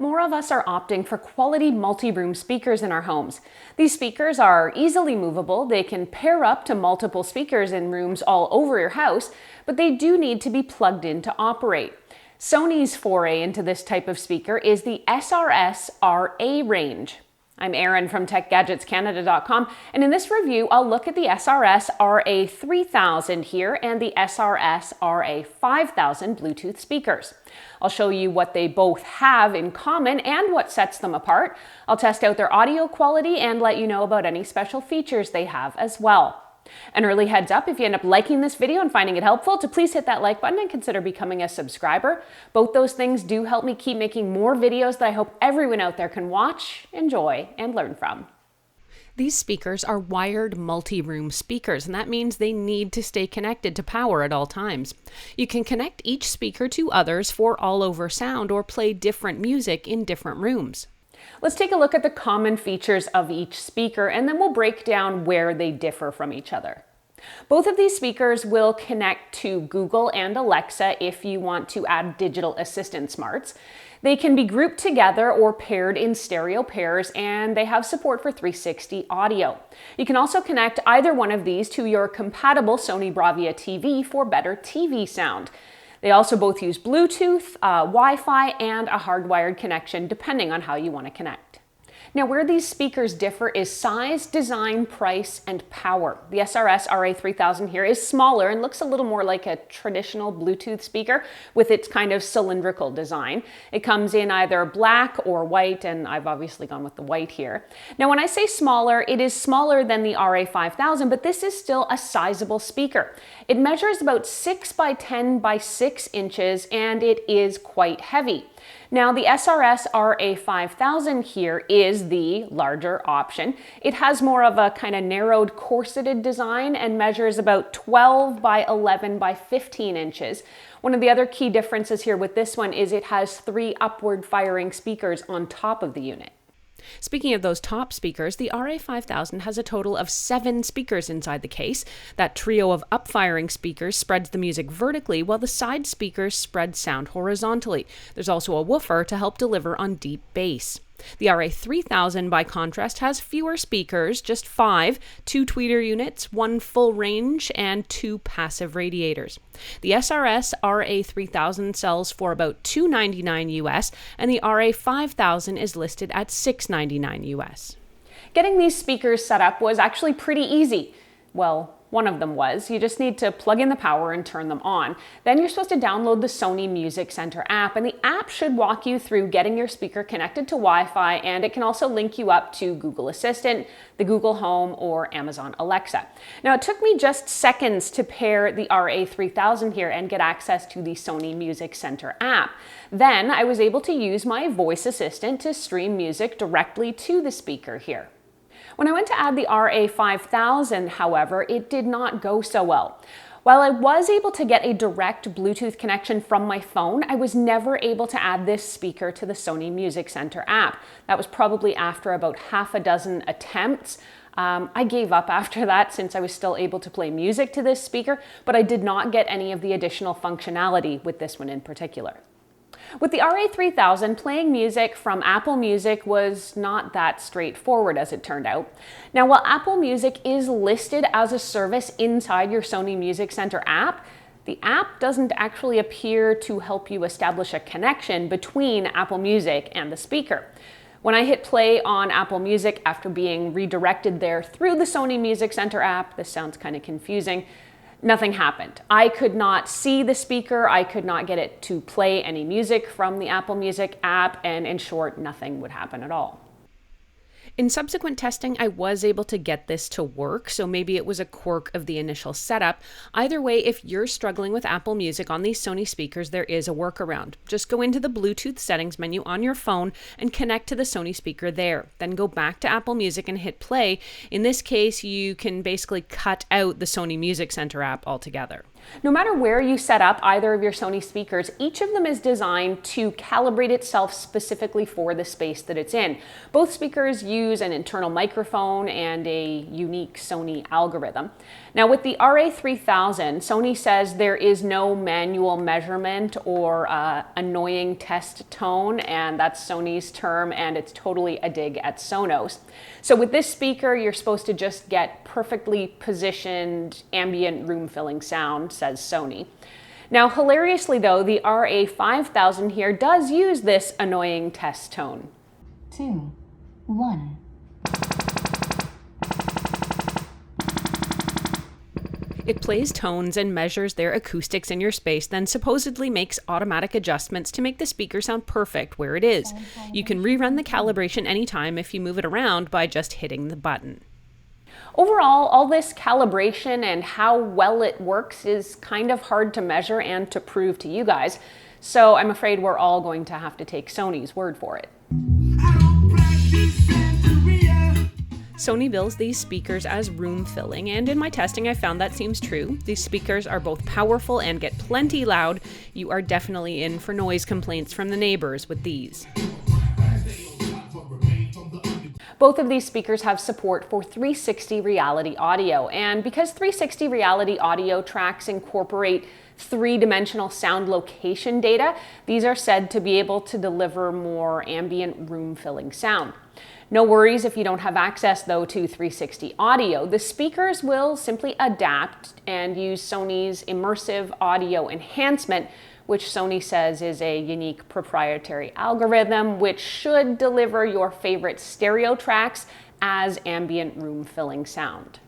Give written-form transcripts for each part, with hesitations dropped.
More of us are opting for quality multi-room speakers in our homes. These speakers are easily movable, they can pair up to multiple speakers in rooms all over your house, but they do need to be plugged in to operate. Sony's foray into this type of speaker is the SRS-RA range. I'm Erin from TechGadgetsCanada.com, and in this review, I'll look at the SRS-RA 3000 here and the SRS-RA 5000 Bluetooth speakers. I'll show you what they both have in common and what sets them apart. I'll test out their audio quality and let you know about any special features they have as well. An early heads up, if you end up liking this video and finding it helpful, to please hit that like button and consider becoming a subscriber. Both those things do help me keep making more videos that I hope everyone out there can watch, enjoy, and learn from. These speakers are wired multi-room speakers, and that means they need to stay connected to power at all times. You can connect each speaker to others for all-over sound or play different music in different rooms. Let's take a look at the common features of each speaker, and then we'll break down where they differ from each other. Both of these speakers will connect to Google and Alexa if you want to add digital assistant smarts. They can be grouped together or paired in stereo pairs, and they have support for 360 audio. You can also connect either one of these to your compatible Sony Bravia TV for better TV sound. They also both use Bluetooth, Wi-Fi, and a hardwired connection depending on how you want to connect. Now, where these speakers differ is size, design, price, and power. The SRS-RA 3000 here is smaller and looks a little more like a traditional Bluetooth speaker with its kind of cylindrical design. It comes in either black or white, and I've obviously gone with the white here. Now, when I say smaller, it is smaller than the RA 5000, but this is still a sizable speaker. It measures about 6 by 10 by 6 inches, and it is quite heavy. Now, the SRS-RA 5000 here is the larger option. It has more of a kind of narrowed corseted design and measures about 12 by 11 by 15 inches. One of the other key differences here with this one is it has 3 upward firing speakers on top of the unit. Speaking of those top speakers, the RA 5000 has a total of 7 speakers inside the case. That trio of up-firing speakers spreads the music vertically, while the side speakers spread sound horizontally. There's also a woofer to help deliver on deep bass. The RA 3000, by contrast, has fewer speakers, just 5, 2 tweeter units, 1 full range, and 2 passive radiators. The SRS-RA 3000 sells for about $299 US, and the RA 5000 is listed at $699 US. Getting these speakers set up was actually pretty easy. Well, one of them was. You just need to plug in the power and turn them on. Then you're supposed to download the Sony Music Center app, and the app should walk you through getting your speaker connected to Wi-Fi, and it can also link you up to Google Assistant, the Google Home, or Amazon Alexa. Now, it took me just seconds to pair the RA 3000 here and get access to the Sony Music Center app. Then I was able to use my voice assistant to stream music directly to the speaker here. When I went to add the RA 5000, however, it did not go so well. While I was able to get a direct Bluetooth connection from my phone, I was never able to add this speaker to the Sony Music Center app. That was probably after about half a dozen attempts. I gave up after that since I was still able to play music to this speaker, but I did not get any of the additional functionality with this one in particular. With the RA 3000, playing music from Apple Music was not that straightforward, as it turned out. Now, while Apple Music is listed as a service inside your Sony Music Center app, the app doesn't actually appear to help you establish a connection between Apple Music and the speaker. When I hit play on Apple Music after being redirected there through the Sony Music Center app, this sounds kind of confusing, nothing happened. I could not see the speaker, I could not get it to play any music from the Apple Music app, and in short, nothing would happen at all. In subsequent testing, I was able to get this to work, so maybe it was a quirk of the initial setup. Either way, if you're struggling with Apple Music on these Sony speakers, there is a workaround. Just go into the Bluetooth settings menu on your phone and connect to the Sony speaker there. Then go back to Apple Music and hit play. In this case, you can basically cut out the Sony Music Center app altogether. No matter where you set up either of your Sony speakers, each of them is designed to calibrate itself specifically for the space that it's in. Both speakers use an internal microphone and a unique Sony algorithm. Now with the RA3000, Sony says there is no manual measurement or annoying test tone, and that's Sony's term, and it's totally a dig at Sonos. So with this speaker, you're supposed to just get perfectly positioned ambient room-filling sound, says Sony. Now, hilariously though, the RA5000 here does use this annoying test tone. 2, 1. It plays tones and measures their acoustics in your space, then supposedly makes automatic adjustments to make the speaker sound perfect where it is. You can rerun the calibration anytime if you move it around by just hitting the button. Overall, all this calibration and how well it works is kind of hard to measure and to prove to you guys, so I'm afraid we're all going to have to take Sony's word for it. Sony bills these speakers as room filling, and in my testing I found that seems true. These speakers are both powerful and get plenty loud. You are definitely in for noise complaints from the neighbors with these. Both of these speakers have support for 360 reality audio, and because 360 reality audio tracks incorporate three-dimensional sound location data, these are said to be able to deliver more ambient room-filling sound. No worries if you don't have access though to 360 audio. The speakers will simply adapt and use Sony's immersive audio enhancement, which Sony says is a unique proprietary algorithm which should deliver your favorite stereo tracks as ambient room-filling sound.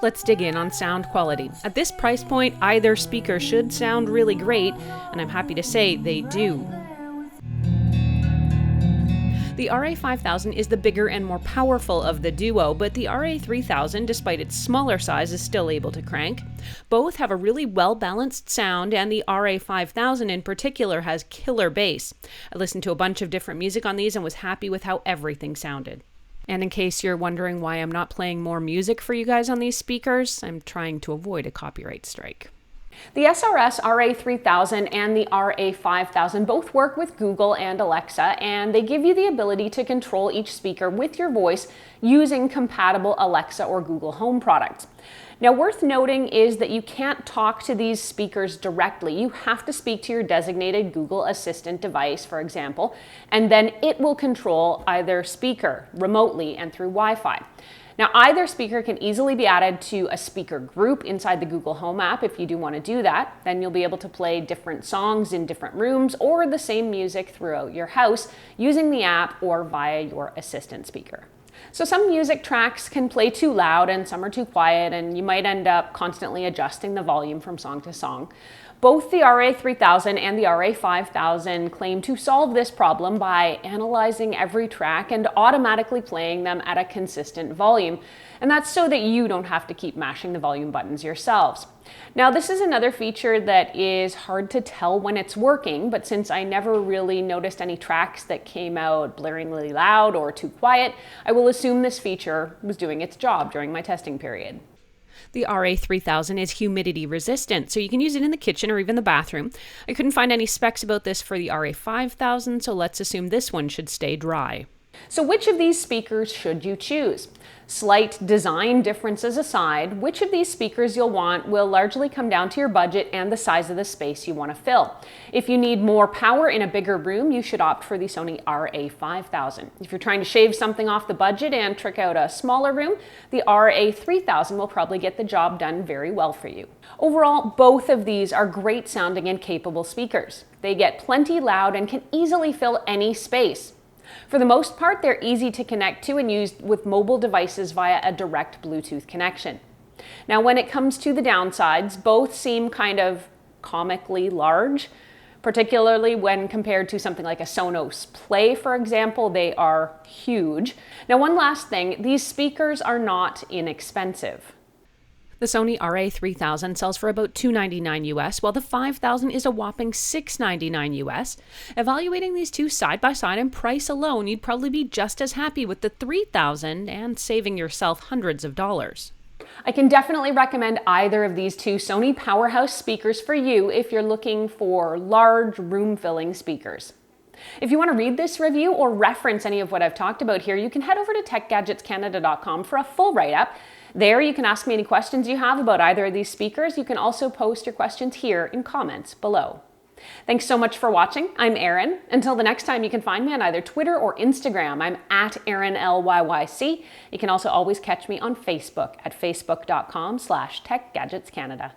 Let's dig in on sound quality. At this price point, either speaker should sound really great, and I'm happy to say they do. The RA5000 is the bigger and more powerful of the duo, but the RA3000, despite its smaller size, is still able to crank. Both have a really well-balanced sound, and the RA5000 in particular has killer bass. I listened to a bunch of different music on these and was happy with how everything sounded. And in case you're wondering why I'm not playing more music for you guys on these speakers, I'm trying to avoid a copyright strike. The SRS RA3000 and the RA5000 both work with Google and Alexa, and they give you the ability to control each speaker with your voice using compatible Alexa or Google Home products. Now, worth noting is that you can't talk to these speakers directly. You have to speak to your designated Google Assistant device, for example, and then it will control either speaker remotely and through Wi-Fi. Now, either speaker can easily be added to a speaker group inside the Google Home app if you do want to do that. Then you'll be able to play different songs in different rooms or the same music throughout your house using the app or via your assistant speaker. So some music tracks can play too loud and some are too quiet, and you might end up constantly adjusting the volume from song to song. Both the RA3000 and the RA5000 claim to solve this problem by analyzing every track and automatically playing them at a consistent volume. And that's so that you don't have to keep mashing the volume buttons yourselves. Now, this is another feature that is hard to tell when it's working, but since I never really noticed any tracks that came out blaringly loud or too quiet, I will assume this feature was doing its job during my testing period. The RA3000 is humidity resistant, so you can use it in the kitchen or even the bathroom. I couldn't find any specs about this for the RA5000, so let's assume this one should stay dry. So which of these speakers should you choose? Slight design differences aside, which of these speakers you'll want will largely come down to your budget and the size of the space you want to fill. If you need more power in a bigger room, you should opt for the Sony RA5000. If you're trying to shave something off the budget and trick out a smaller room, the RA3000 will probably get the job done very well for you. Overall, both of these are great sounding and capable speakers. They get plenty loud and can easily fill any space. For the most part, they're easy to connect to and used with mobile devices via a direct Bluetooth connection. Now, when it comes to the downsides, both seem kind of comically large, particularly when compared to something like a Sonos Play, for example. They are huge. Now, one last thing, these speakers are not inexpensive. The Sony RA3000 sells for about $299 US, while the 5000 is a whopping $699 US. Evaluating these two side by side in price alone, you'd probably be just as happy with the 3000 and saving yourself hundreds of dollars. I can definitely recommend either of these two Sony Powerhouse speakers for you if you're looking for large room-filling speakers. If you want to read this review or reference any of what I've talked about here, you can head over to techgadgetscanada.com for a full write-up. There you can ask me any questions you have about either of these speakers. You can also post your questions here in comments below. Thanks so much for watching. I'm Erin. Until the next time, you can find me on either Twitter or Instagram. I'm at ErinLYYC. You can also always catch me on Facebook at facebook.com/techgadgetscanada.